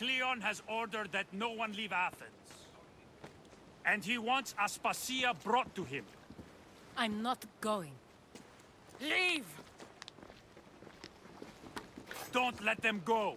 Cleon has ordered that no one leave Athens. And he wants Aspasia brought to him. I'm not going. Leave! Don't let them go!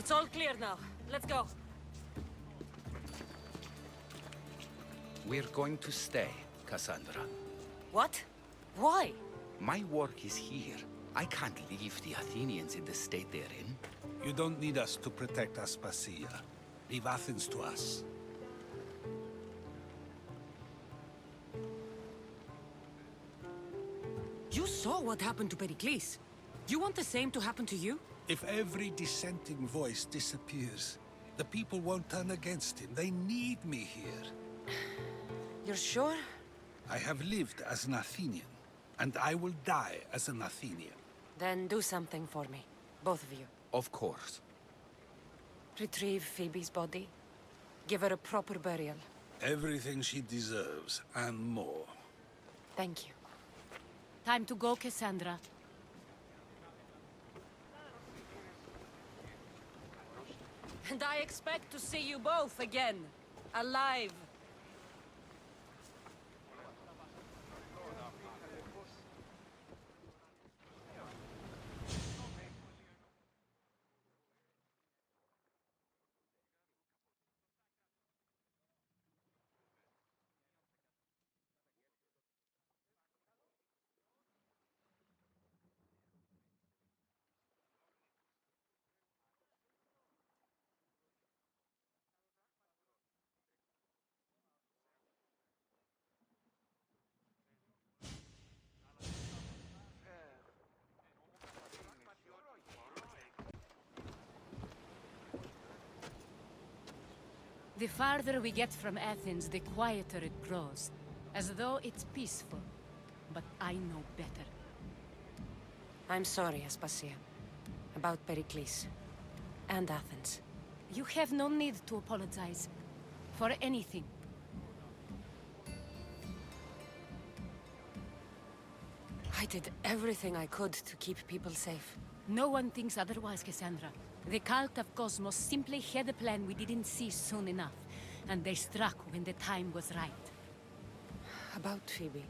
It's all clear now. Let's go. We're going to stay, Cassandra. What? Why? My work is here. I can't leave the Athenians in the state they're in. You don't need us to protect Aspasia. Leave Athens to us. You saw what happened to Pericles. You want the same to happen to you? If every dissenting voice disappears, the people won't turn against him. They need me here. You're sure? I have lived as an Athenian, and I will die as an Athenian. Then do something for me. Both of you. Of course. Retrieve Phoebe's body. Give her a proper burial. Everything she deserves, and more. Thank you. Time to go, Cassandra. And I expect to see you both again. Alive. The farther we get from Athens, the quieter it grows. As though it's peaceful. But I know better. I'm sorry, Aspasia. About Pericles. And Athens. You have no need to apologize. For anything. I did everything I could to keep people safe. No one thinks otherwise, Cassandra. The cult of Cosmos simply had a plan we didn't see soon enough. And they struck when the time was right. About Phoebe.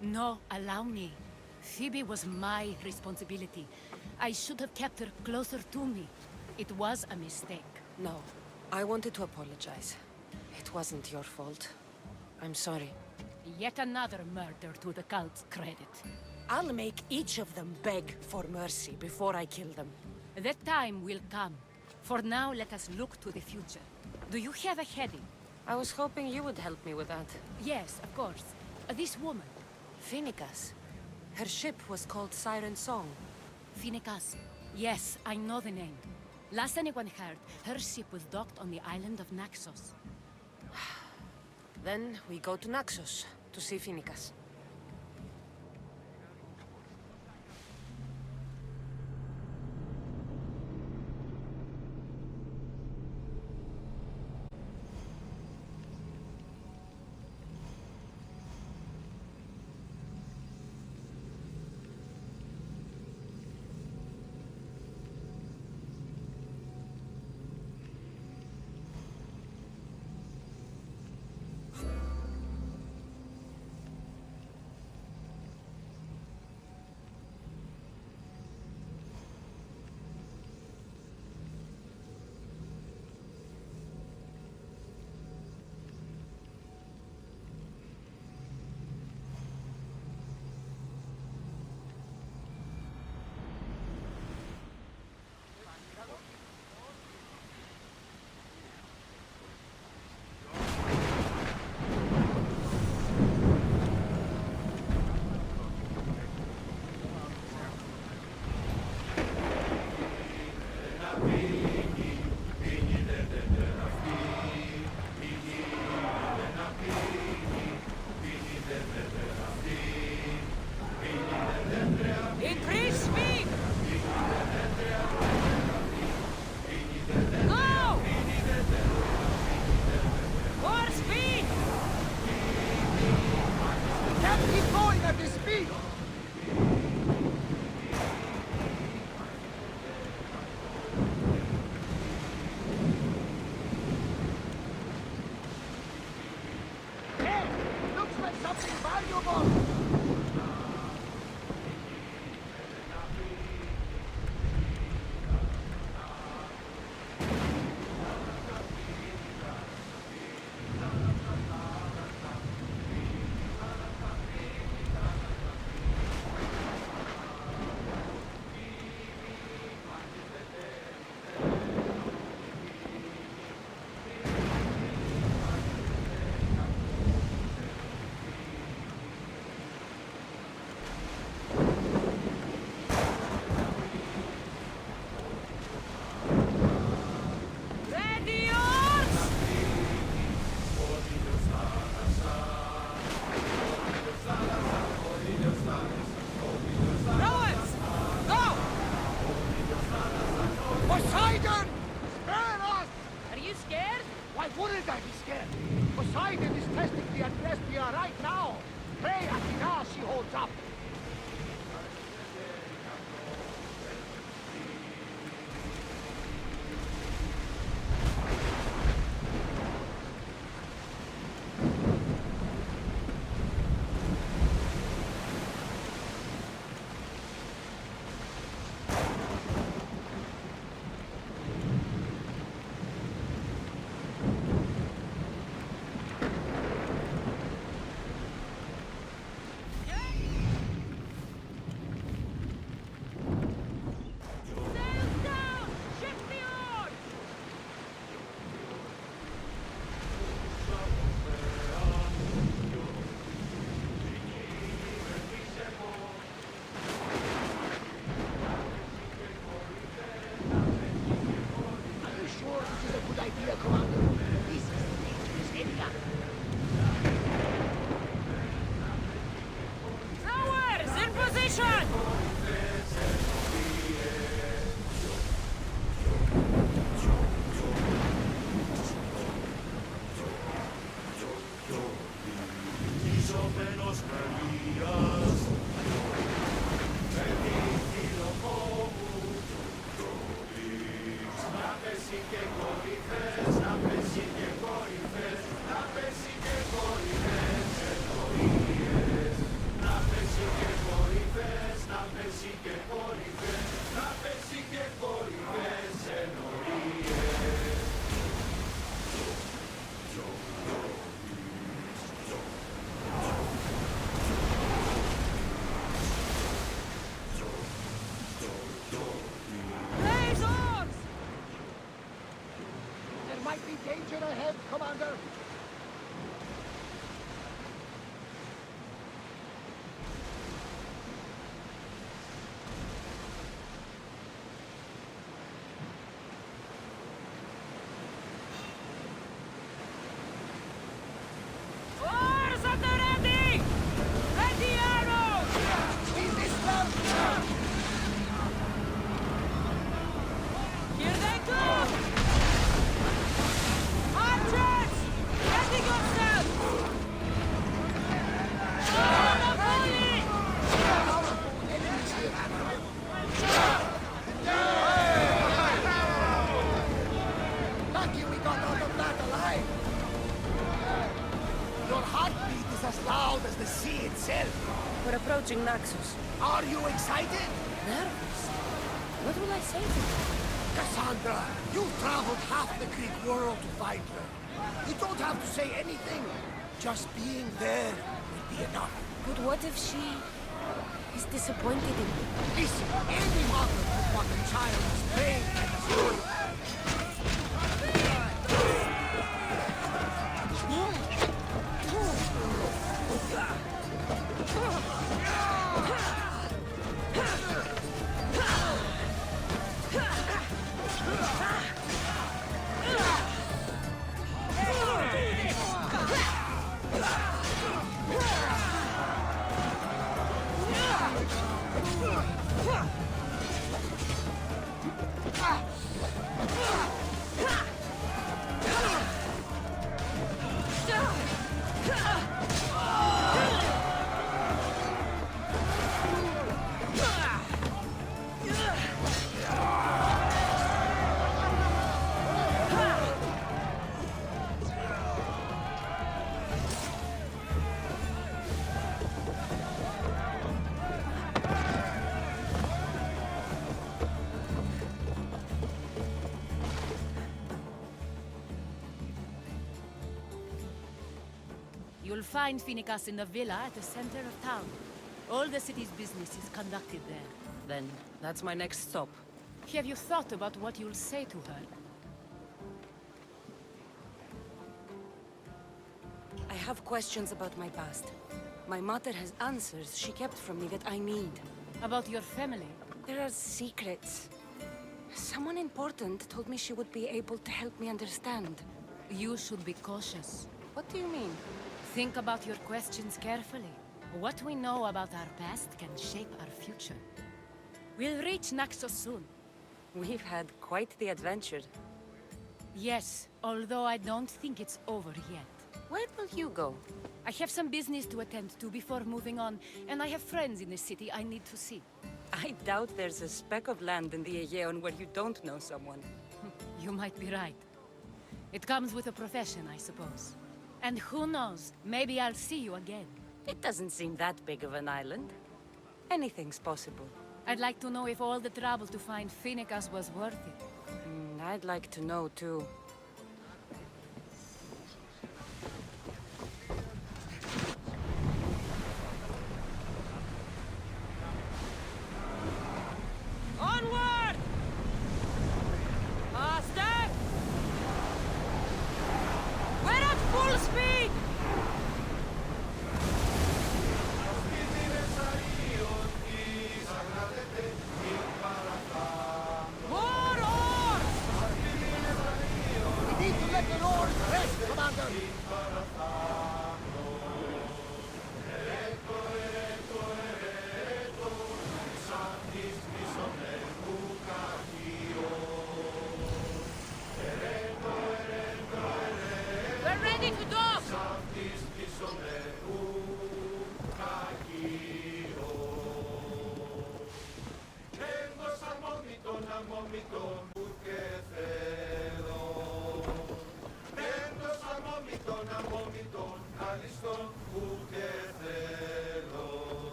No, allow me. Phoebe was my responsibility. I should have kept her closer to me. It was a mistake. No, I wanted to apologize. It wasn't your fault. I'm sorry. Yet another murder to the cult's credit. I'll make each of them beg for mercy before I kill them. That time will come. For now, let us look to the future. Do you have a heading? I was hoping you would help me with that. Yes, of course. This woman, Phoenicas. Her ship was called Siren Song. Phoenicas. Yes, I know the name. Last anyone heard, her ship was docked on the island of Naxos. Then we go to Naxos to see Phoenicas. Increase speed! Go! More speed! Can't keep going at this speed! Hey! Looks like something valuable! Ready, yours! Rowers! Go! Poseidon! Spare us! Are you scared? Why wouldn't I be scared? Poseidon is testing the Adrestia right now. Pray Athena she holds up. danger ahead, Commander. Oars at the ready! Ready arrows! We missed them! Here they come! Archers! Ready yourselves! Oh, the volley! Lucky we got out of that alive. Your heartbeat is as loud as the sea itself. We're approaching Naxos. Are you excited? Nervous? What will I say to her? Cassandra, you've traveled half the Greek world to find her. You don't have to say anything. Just being there will be enough. But what if she is disappointed in me? Listen, any mother would want a child as brave and as loyal. You'll find Phoenicas in the villa at the center of town. All the city's business is conducted there. Then that's my next stop. Have you thought about what you'll say to her? I have questions about my past. My mother has answers she kept from me that I need. About your family? There are secrets. Someone important told me she would be able to help me understand. You should be cautious. What do you mean? Think about your questions carefully. What we know about our past can shape our future. We'll reach Naxos soon. We've had quite the adventure. Yes, although I don't think it's over yet. Where will you go? I have some business to attend to before moving on, and I have friends in the city I need to see. I doubt there's a speck of land in the Aegean where you don't know someone. You might be right. It comes with a profession, I suppose. And who knows, maybe I'll see you again. It doesn't seem that big of an island. Anything's possible. I'd like to know if all the trouble to find Phoenicas was worth it. I'd like to know, too. Onward! Faster! We're at full speed! More oars!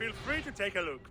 Feel free to take a look.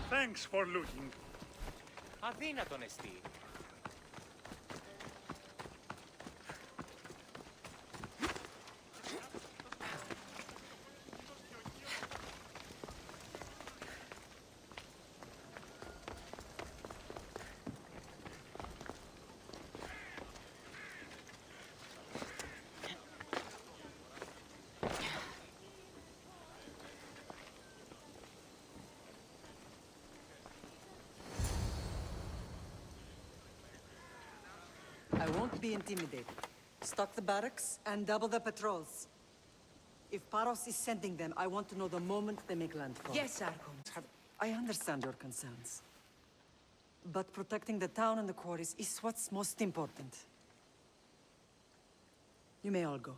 Thanks for looting. Αδύνατον εστί. I won't be intimidated. Stock the barracks and double the patrols. If Paros is sending them, I want to know the moment they make landfall. Yes, Archon. I understand your concerns. But protecting the town and the quarries is what's most important. You may all go.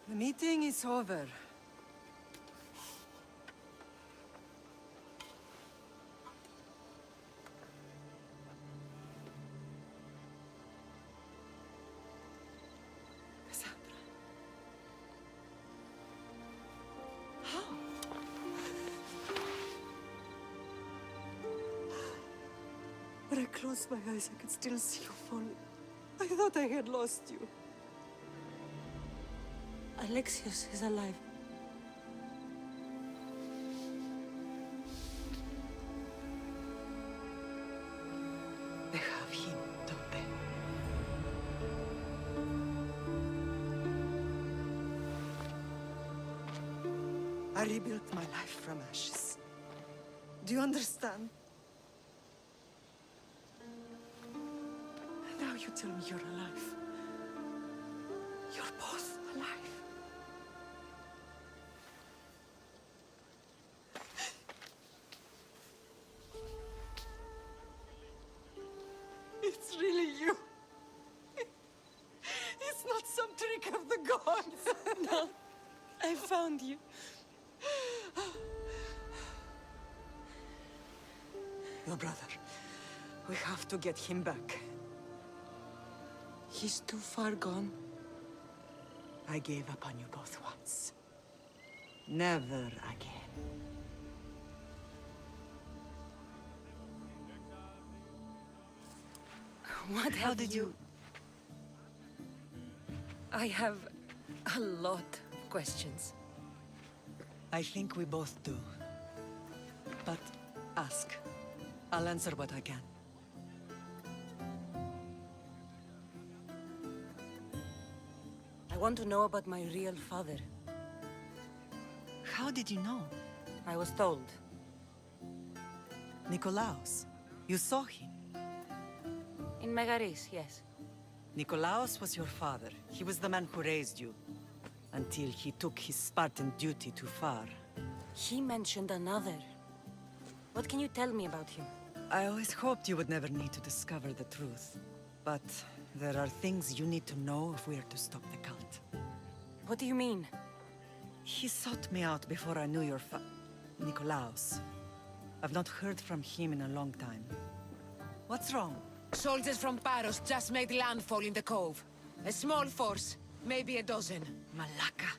The meeting is over. Cassandra. closed my eyes, I could still see you falling. I thought I had lost you. Alexios is alive. They have him, don't they? I rebuilt my life from ashes. Do you understand? Now you tell me you're alive. You're both alive. It's really you. It's not some trick of the gods. No, I found you. Your brother. We have to get him back. He's too far gone. I gave up on you both once. Never again. How did you... I have a lot of questions. I think we both do. But ask. I'll answer what I can. I want to know about my real father. How did you know? I was told. Nikolaos. You saw him. In Megaris, yes. Nikolaos was your father. He was the man who raised you. Until he took his Spartan duty too far. He mentioned another. What can you tell me about him? I always hoped you would never need to discover the truth. But there are things you need to know if we are to stop the cult. What do you mean? He sought me out before I knew your Nikolaos. I've not heard from him in a long time. What's wrong? Soldiers from Paros just made landfall in the cove. A small force, maybe a dozen. Malaka.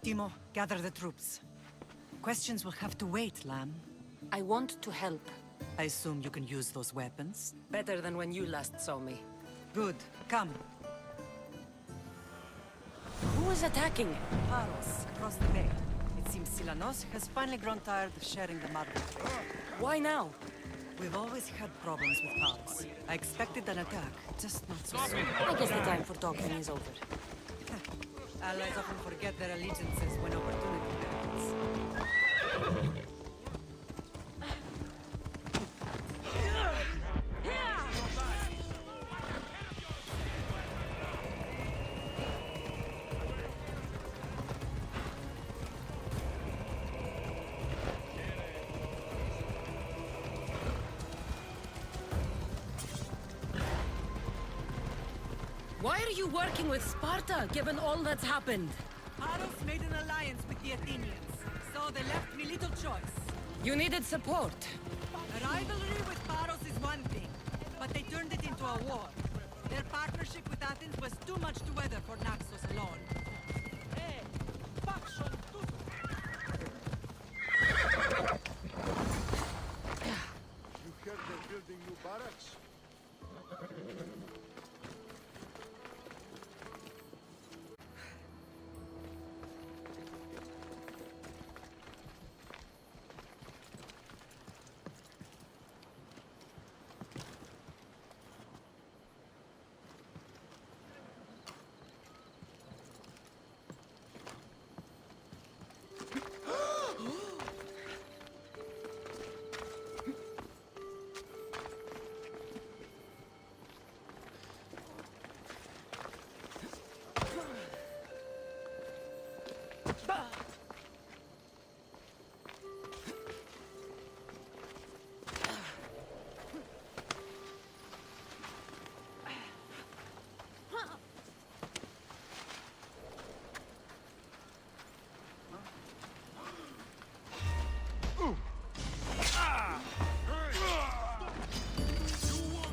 Timo, gather the troops. Questions will have to wait, Lamb. I want to help. I assume you can use those weapons? Better than when you last saw me. Good. Come. Who is attacking? Paros, across the bay. It seems Silanos has finally grown tired of sharing the market trade. Why now? We've always had problems with Paros. I expected an attack, just not so soon. I guess the time for talking is over. Allies often forget their allegiances when opportunity happens. Why are you working with Sparta, given all that's happened? Paros made an alliance with the Athenians, so they left me little choice. You needed support. A rivalry with Paros is one thing, but they turned it into a war. Their partnership with Athens was too much to weather for Naxos alone. You heard they're building new barracks?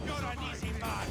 You're an easy man.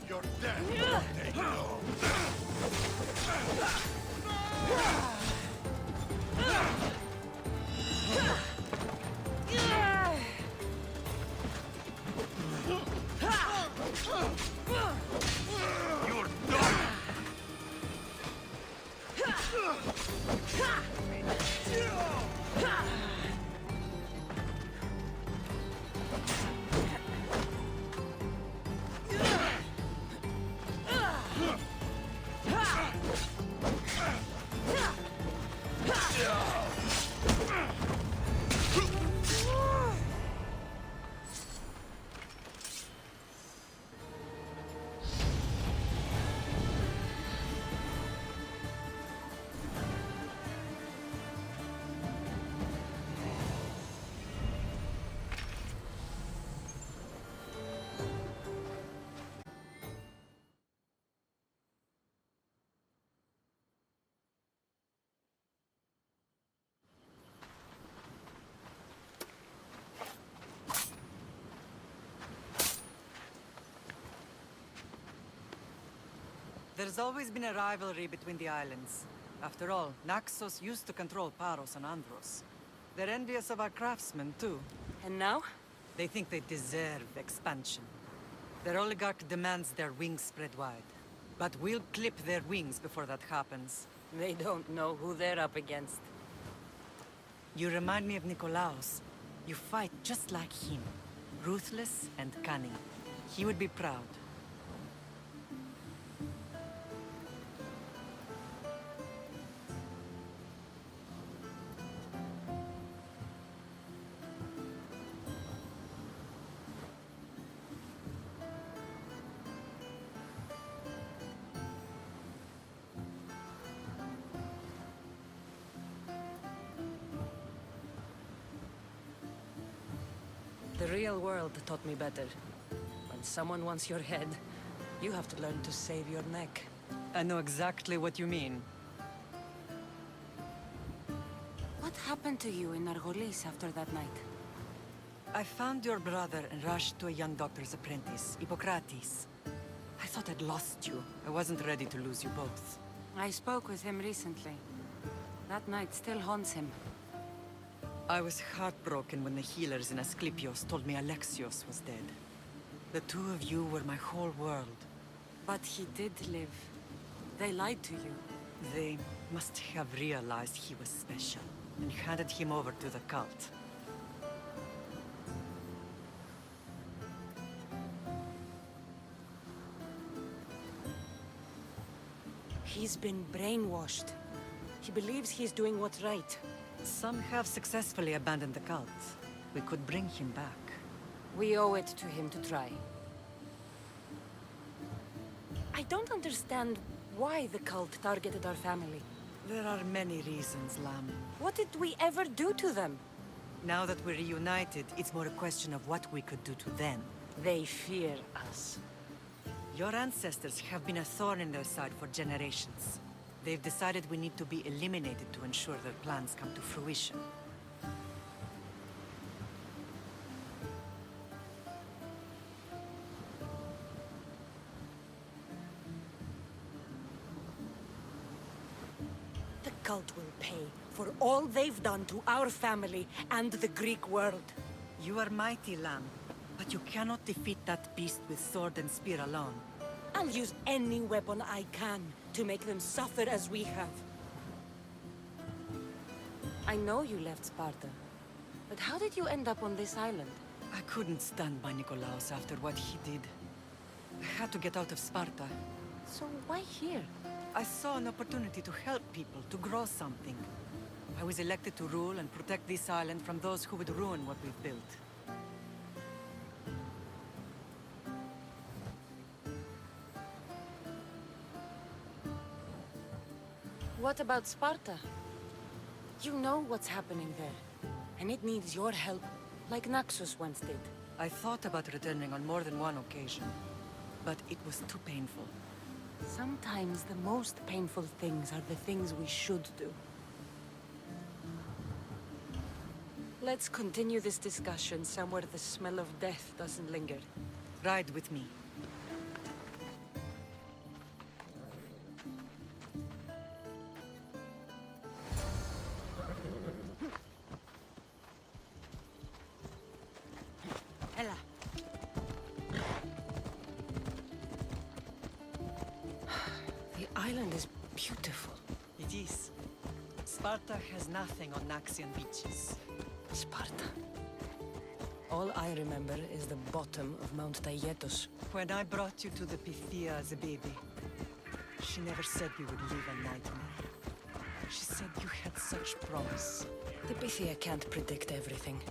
You're dead. Take it all. You're done! There's always been a rivalry between the islands. After all, Naxos used to control Paros and Andros. They're envious of our craftsmen, too. And now? They think they deserve expansion. Their oligarch demands their wings spread wide. But we'll clip their wings before that happens. They don't know who they're up against. You remind me of Nikolaos. You fight just like him. Ruthless and cunning. He would be proud. The real world taught me better. When someone wants your head, you have to learn to save your neck. I know exactly what you mean. What happened to you in Nargolis after that night? I found your brother and rushed to a young doctor's apprentice, Hippocrates. I thought I'd lost you. I wasn't ready to lose you both. I spoke with him recently. That night still haunts him. I was heartbroken when the healers in Asclepios told me Alexios was dead. The two of you were my whole world. But he did live. They lied to you. They must have realized he was special and handed him over to the cult. He's been brainwashed. He believes he's doing what's right. Some have successfully abandoned the cult. We could bring him back. We owe it to him to try. I don't understand why the cult targeted our family. There are many reasons, Lam. What did we ever do to them? Now that we're reunited, it's more a question of what we could do to them. They fear us. Your ancestors have been a thorn in their side for generations. They've decided we need to be eliminated to ensure their plans come to fruition. The cult will pay for all they've done to our family and the Greek world. You are mighty, Lam, but you cannot defeat that beast with sword and spear alone. I'll use any weapon I can to make them suffer as we have. I know you left Sparta, but how did you end up on this island? I couldn't stand by Nikolaos after what he did. I had to get out of Sparta. So why here? I saw an opportunity to help people, to grow something. I was elected to rule and protect this island from those who would ruin what we've built. What about Sparta? You know what's happening there, and it needs your help, like Naxos once did. I thought about returning on more than one occasion, but it was too painful. Sometimes the most painful things are the things we should do. Let's continue this discussion somewhere the smell of death doesn't linger. Ride with me. Ella. The island is beautiful. It is. Sparta has nothing on Naxian beaches. Sparta. All I remember is the bottom of Mount Taygetos. When I brought you to the Pythia as a baby, she never said we would live a nightmare. She said you had such promise. The Pythia can't predict everything.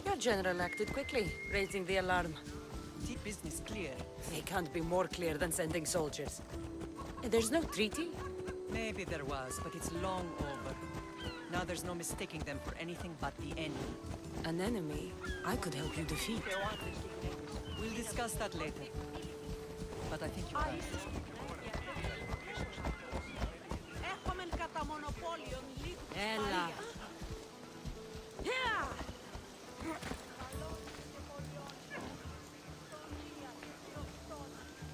Your general acted quickly, raising the alarm. Deep business clear. They can't be more clear than sending soldiers. There's no treaty? Maybe there was, but it's long over. Now there's no mistaking them for anything but the enemy. An enemy I could help you defeat. We'll discuss that later. But I think you're right. Ella.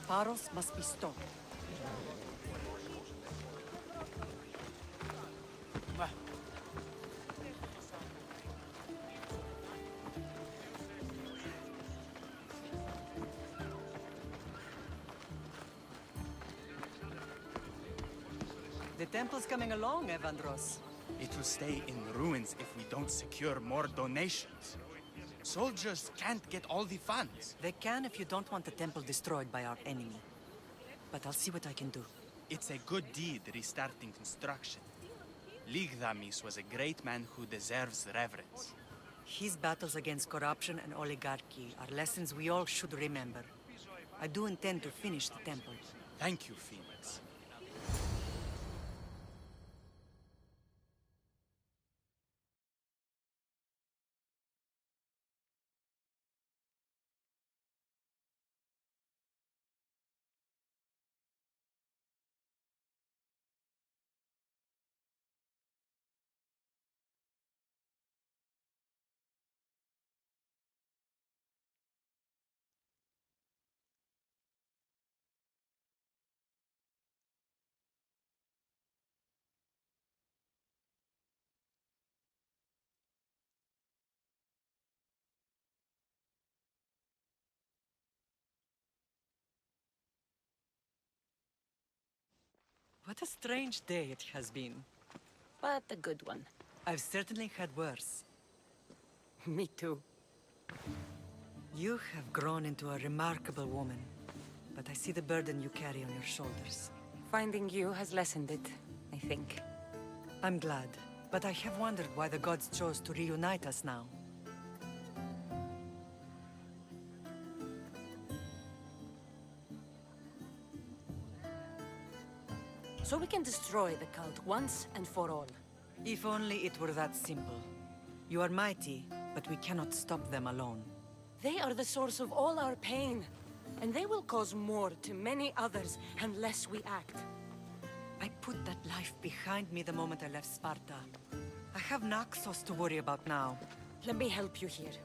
Paros must be stopped. The temple's coming along, Evandros. It will stay in ruins if we don't secure more donations. Soldiers can't get all the funds. They can if you don't want the temple destroyed by our enemy. But I'll see what I can do. It's a good deed restarting construction. Ligdamis was a great man who deserves reverence. His battles against corruption and oligarchy are lessons we all should remember. I do intend to finish the temple. Thank you, Phoenix. What a strange day it has been. But a good one. I've certainly had worse. Me too. You have grown into a remarkable woman, but I see the burden you carry on your shoulders. Finding you has lessened it, I think. I'm glad, but I have wondered why the gods chose to reunite us now. So we can destroy the cult once and for all. If only it were that simple. You are mighty, but we cannot stop them alone. They are the source of all our pain, and they will cause more to many others unless we act. I put that life behind me the moment I left Sparta. I have Naxos to worry about now. Let me help you here.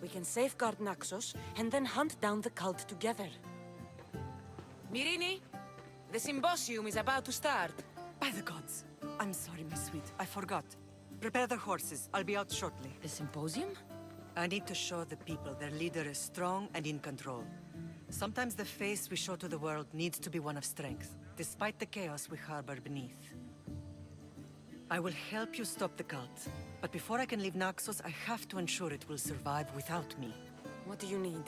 We can safeguard Naxos, and then hunt down the cult together. Myrrine, the symposium is about to start. By the gods! I'm sorry, my sweet. I forgot. Prepare the horses. I'll be out shortly. The symposium? I need to show the people their leader is strong and in control. Sometimes the face we show to the world needs to be one of strength, despite the chaos we harbor beneath. I will help you stop the cult, but before I can leave Naxos, I have to ensure it will survive without me. What do you need?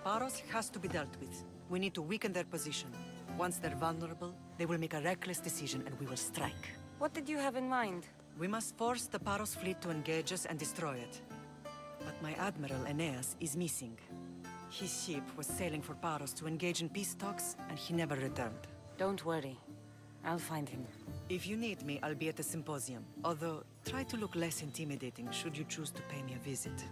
Paros has to be dealt with. We need to weaken their position. Once they're vulnerable, they will make a reckless decision and we will strike. What did you have in mind? We must force the Paros fleet to engage us and destroy it. But my admiral, Aeneas, is missing. His ship was sailing for Paros to engage in peace talks, and he never returned. Don't worry. I'll find him. If you need me, I'll be at the symposium. Although, try to look less intimidating should you choose to pay me a visit.